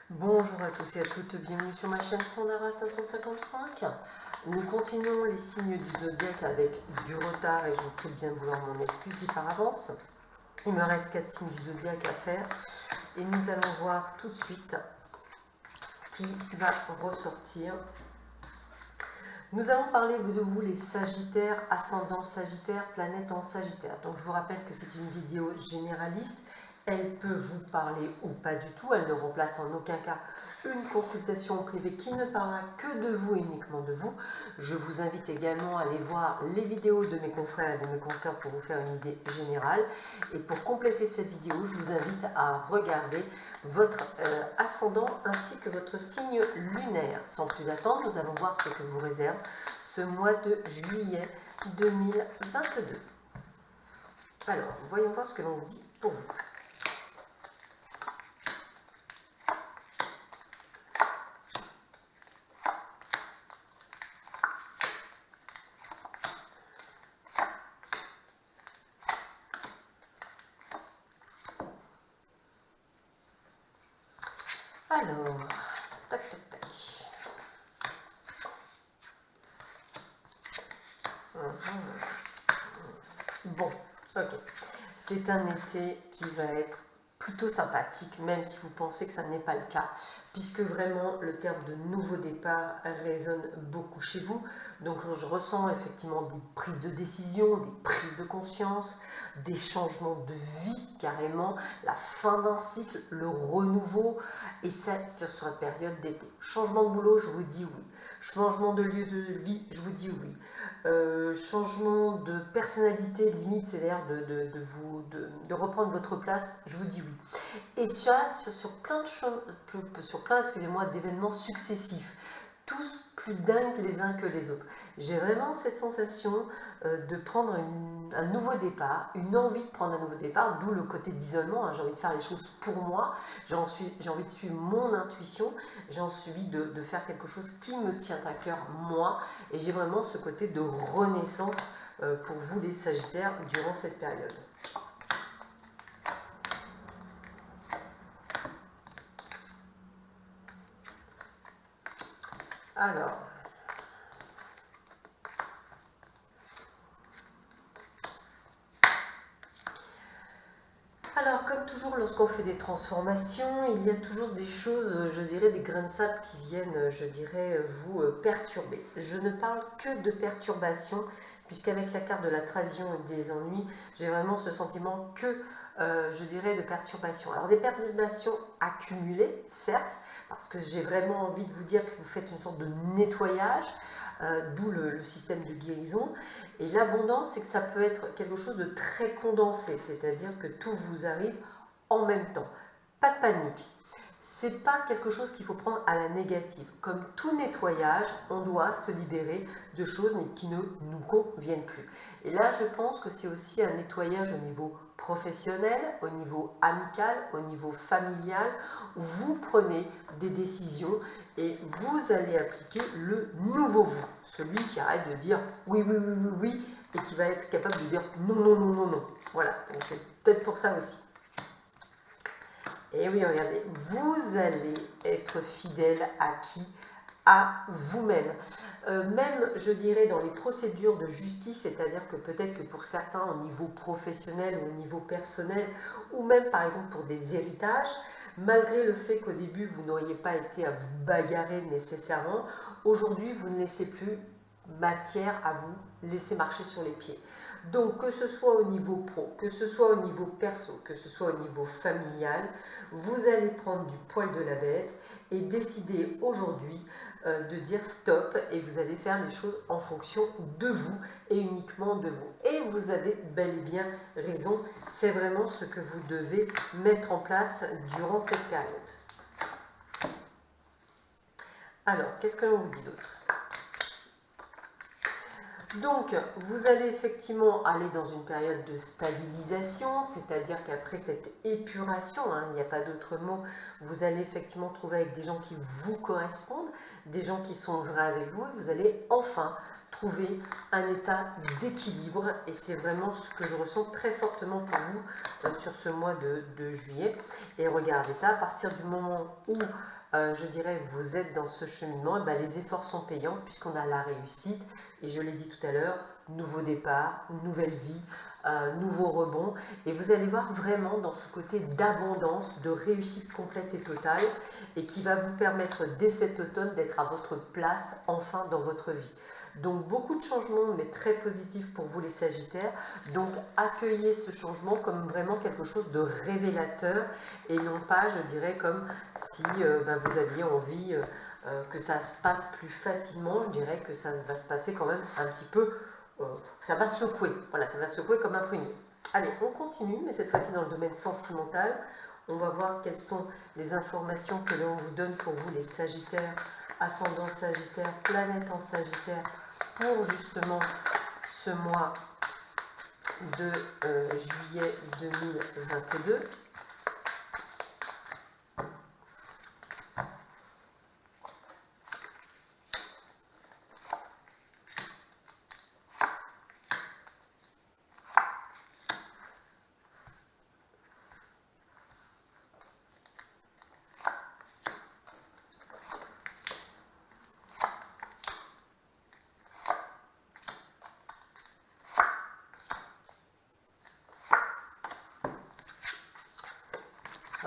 Bonjour à tous et à toutes, bienvenue sur ma chaîne Sandara 555. Nous continuons les signes du zodiaque avec du retard et je vous prie de bien vouloir m'en excuser par avance. Il me reste 4 signes du zodiaque à faire et nous allons voir tout de suite qui va ressortir. Nous allons parler de vous les Sagittaires, ascendant Sagittaire, planète en Sagittaire. Donc je vous rappelle que c'est une vidéo généraliste. Elle peut vous parler ou pas du tout. Elle ne remplace en aucun cas une consultation privée qui ne parlera que de vous et uniquement de vous. Je vous invite également à aller voir les vidéos de mes confrères et de mes consoeurs pour vous faire une idée générale. Et pour compléter cette vidéo, je vous invite à regarder votre ascendant ainsi que votre signe lunaire. Sans plus attendre, nous allons voir ce que vous réserve ce mois de juillet 2022. Alors, voyons voir ce que l'on vous dit pour vous. Alors, tac, tac, tac. Bon, ok. C'est un été qui va être plutôt sympathique, même si vous pensez que ça n'est pas le cas, puisque vraiment le terme de nouveau départ résonne beaucoup chez vous. Donc je ressens effectivement des prises de décision, des prises de conscience, des changements de vie carrément, la fin d'un cycle, le renouveau, et ça sur la période d'été. Changement de boulot, je vous dis oui. Changement de lieu de vie, je vous dis oui. Changement de personnalité, limite, c'est-à-dire de reprendre votre place, je vous dis oui. Et ça, sur plein de choses, excusez-moi, d'événements successifs, tous plus dingues les uns que les autres. J'ai vraiment cette sensation de prendre un nouveau départ, une envie de prendre un nouveau départ, d'où le côté d'isolement, hein. J'ai envie de faire les choses pour moi, j'ai envie de suivre mon intuition, j'ai envie de faire quelque chose qui me tient à cœur, moi, et j'ai vraiment ce côté de renaissance pour vous les Sagittaires durant cette période. Alors, comme toujours, lorsqu'on fait des transformations, il y a toujours des choses, je dirais, des grains de sable qui viennent, je dirais, vous perturber. Je ne parle que de perturbation, puisqu'avec la carte de la trahison et des ennuis, j'ai vraiment ce sentiment que, je dirais, de perturbation. Alors, des perturbations accumulées, certes, parce que j'ai vraiment envie de vous dire que vous faites une sorte de nettoyage, d'où le système de guérison. Et l'abondance, c'est que ça peut être quelque chose de très condensé, c'est-à-dire que tout vous arrive en même temps. Pas de panique. C'est pas quelque chose qu'il faut prendre à la négative. Comme tout nettoyage, on doit se libérer de choses qui ne nous conviennent plus. Et là, je pense que c'est aussi un nettoyage au niveau professionnel, au niveau amical, au niveau familial, où vous prenez des décisions et vous allez appliquer le nouveau vous. Celui qui arrête de dire oui, oui, oui, oui, oui, et qui va être capable de dire non, non, non, non, non. Voilà, donc c'est peut-être pour ça aussi. Et oui, regardez, vous allez être fidèle à qui? À vous-même. Même, je dirais, dans les procédures de justice, c'est-à-dire que peut-être que pour certains, au niveau professionnel ou au niveau personnel, ou même par exemple pour des héritages, malgré le fait qu'au début, vous n'auriez pas été à vous bagarrer nécessairement, aujourd'hui, vous ne laissez plus matière à vous laisser marcher sur les pieds. Donc, que ce soit au niveau pro, que ce soit au niveau perso, que ce soit au niveau familial, vous allez prendre du poil de la bête et décider aujourd'hui de dire stop, et vous allez faire les choses en fonction de vous et uniquement de vous. Et vous avez bel et bien raison, c'est vraiment ce que vous devez mettre en place durant cette période. Alors, qu'est-ce que l'on vous dit d'autre? Donc, vous allez effectivement aller dans une période de stabilisation, c'est-à-dire qu'après cette épuration, il n'y a pas d'autre mot, vous allez effectivement trouver avec des gens qui vous correspondent, des gens qui sont vrais avec vous, et vous allez enfin trouver un état d'équilibre et c'est vraiment ce que je ressens très fortement pour vous sur ce mois de juillet. Et regardez ça, à partir du moment où je dirais vous êtes dans ce cheminement, et bien les efforts sont payants puisqu'on a la réussite et je l'ai dit tout à l'heure, nouveau départ, nouvelle vie, nouveau rebond et vous allez voir vraiment dans ce côté d'abondance, de réussite complète et totale et qui va vous permettre dès cet automne d'être à votre place enfin dans votre vie. Donc beaucoup de changements mais très positifs pour vous les Sagittaires, donc accueillez ce changement comme vraiment quelque chose de révélateur et non pas je dirais comme si vous aviez envie que ça se passe plus facilement, je dirais que ça va se passer quand même un petit peu, ça va secouer, voilà, ça va secouer comme un prunier. Allez, on continue, mais cette fois-ci dans le domaine sentimental. On va voir quelles sont les informations que l'on vous donne pour vous les Sagittaires, ascendant Sagittaire, planète en Sagittaire, pour justement ce mois de juillet 2022.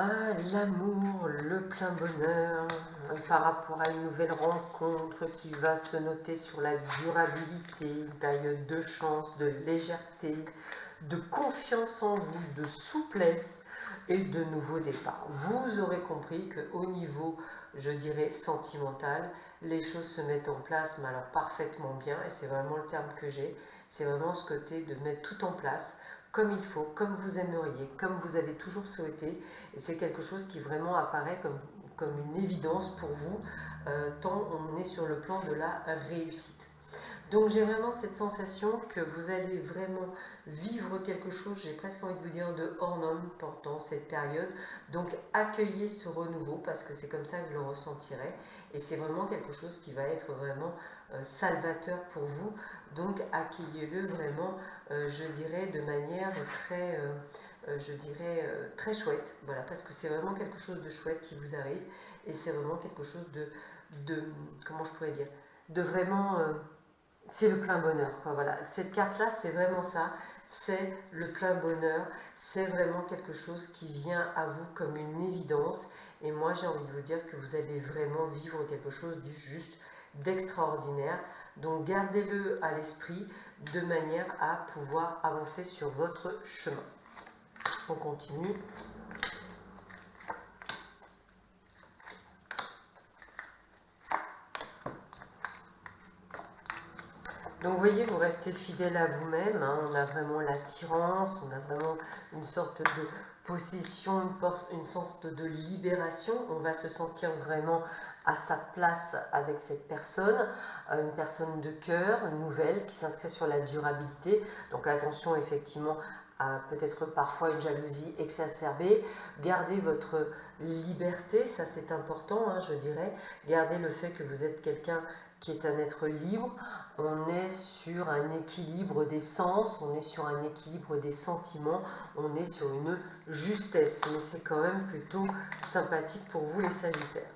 Ah, l'amour, le plein bonheur, par rapport à une nouvelle rencontre qui va se noter sur la durabilité, une période de chance, de légèreté, de confiance en vous, de souplesse et de nouveaux départs. Vous aurez compris qu'au niveau, je dirais, sentimental, les choses se mettent en place, mais alors parfaitement bien, et c'est vraiment le terme que j'ai, c'est vraiment ce côté de mettre tout en place, comme il faut, comme vous aimeriez, comme vous avez toujours souhaité. Et c'est quelque chose qui vraiment apparaît comme une évidence pour vous, tant on est sur le plan de la réussite. Donc j'ai vraiment cette sensation que vous allez vraiment vivre quelque chose, j'ai presque envie de vous dire de hors norme pendant cette période. Donc accueillez ce renouveau parce que c'est comme ça que je le ressentirai. Et c'est vraiment quelque chose qui va être vraiment salvateur pour vous. Donc accueillez-le vraiment, je dirais, de manière très, très chouette. Voilà, parce que c'est vraiment quelque chose de chouette qui vous arrive. Et c'est vraiment quelque chose comment je pourrais dire, de vraiment... c'est le plein bonheur, quoi, voilà. Cette carte-là, c'est vraiment ça, c'est le plein bonheur, c'est vraiment quelque chose qui vient à vous comme une évidence. Et moi, j'ai envie de vous dire que vous allez vraiment vivre quelque chose de juste d'extraordinaire. Donc, gardez-le à l'esprit de manière à pouvoir avancer sur votre chemin. On continue. Donc vous voyez, vous restez fidèle à vous-même, hein, on a vraiment l'attirance, on a vraiment une sorte de possession, une sorte de libération, on va se sentir vraiment à sa place avec cette personne, une personne de cœur, nouvelle, qui s'inscrit sur la durabilité. Donc attention effectivement à peut-être parfois une jalousie exacerbée, gardez votre liberté, ça c'est important, hein, je dirais, gardez le fait que vous êtes quelqu'un qui est un être libre, on est sur un équilibre des sens, on est sur un équilibre des sentiments, on est sur une justesse, mais c'est quand même plutôt sympathique pour vous les Sagittaires.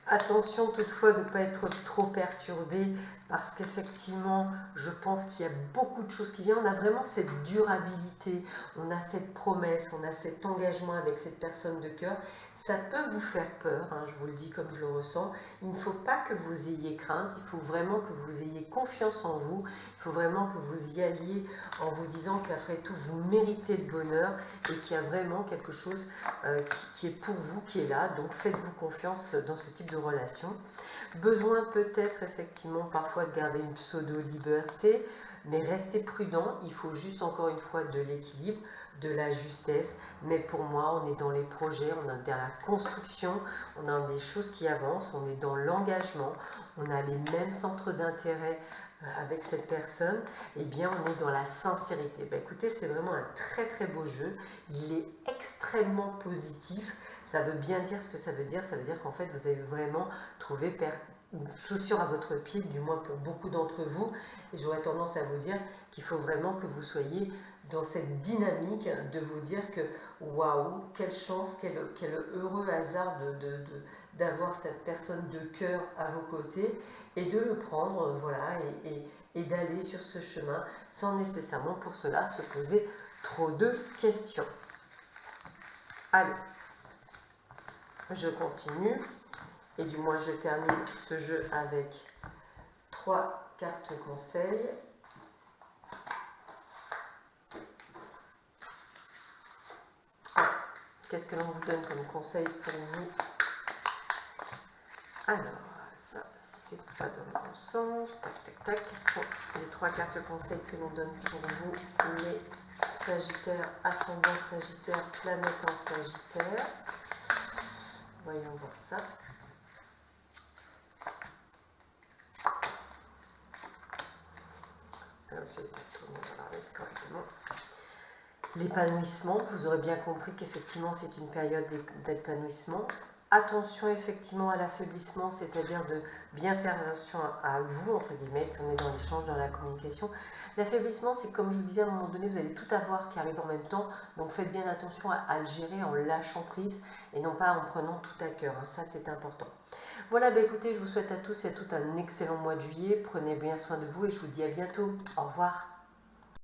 Attention toutefois de ne pas être trop perturbé parce qu'effectivement, je pense qu'il y a beaucoup de choses qui viennent. On a vraiment cette durabilité, on a cette promesse, on a cet engagement avec cette personne de cœur. Ça peut vous faire peur, hein, je vous le dis comme je le ressens. Il ne faut pas que vous ayez crainte, il faut vraiment que vous ayez confiance en vous. Il faut vraiment que vous y alliez en vous disant qu'après tout, vous méritez le bonheur et qu'il y a vraiment quelque chose qui est pour vous, qui est là. Donc faites-vous confiance dans ce type de relation. Besoin peut-être effectivement parfois de garder une pseudo-liberté, mais restez prudent, il faut juste encore une fois de l'équilibre. de la justesse. Mais pour moi, on est dans les projets, on est dans la construction, on a des choses qui avancent, on est dans l'engagement, on a les mêmes centres d'intérêt avec cette personne, et bien on est dans la sincérité. Ben, écoutez, c'est vraiment un très très beau jeu, il est extrêmement positif, ça veut bien dire ce que ça veut dire qu'en fait vous avez vraiment trouvé une chaussure à votre pied, du moins pour beaucoup d'entre vous, et j'aurais tendance à vous dire qu'il faut vraiment que vous soyez dans cette dynamique de vous dire que waouh, quelle chance, quel heureux hasard d'avoir cette personne de cœur à vos côtés, et de le prendre, voilà, et d'aller sur ce chemin sans nécessairement pour cela se poser trop de questions. Allez, je continue, et du moins je termine ce jeu avec 3 cartes conseils. Qu'est-ce que l'on vous donne comme conseil pour vous? Alors, ça, c'est pas dans le bon sens. Tac, tac, tac. Quelles sont les 3 cartes conseils que l'on donne pour vous, les Sagittaires, ascendant Sagittaire, planète en Sagittaire? Voyons voir ça. Alors, c'est tourner correctement. L'épanouissement, vous aurez bien compris qu'effectivement c'est une période d'épanouissement. Attention effectivement à l'affaiblissement, c'est-à-dire de bien faire attention à vous, entre guillemets, puis on est dans l'échange, dans la communication. L'affaiblissement, c'est comme je vous disais, à un moment donné, vous allez tout avoir qui arrive en même temps, donc faites bien attention à le gérer en lâchant prise et non pas en prenant tout à cœur, hein. Ça c'est important. Voilà, bah écoutez, je vous souhaite à tous et à toutes un excellent mois de juillet, prenez bien soin de vous et je vous dis à bientôt. Au revoir.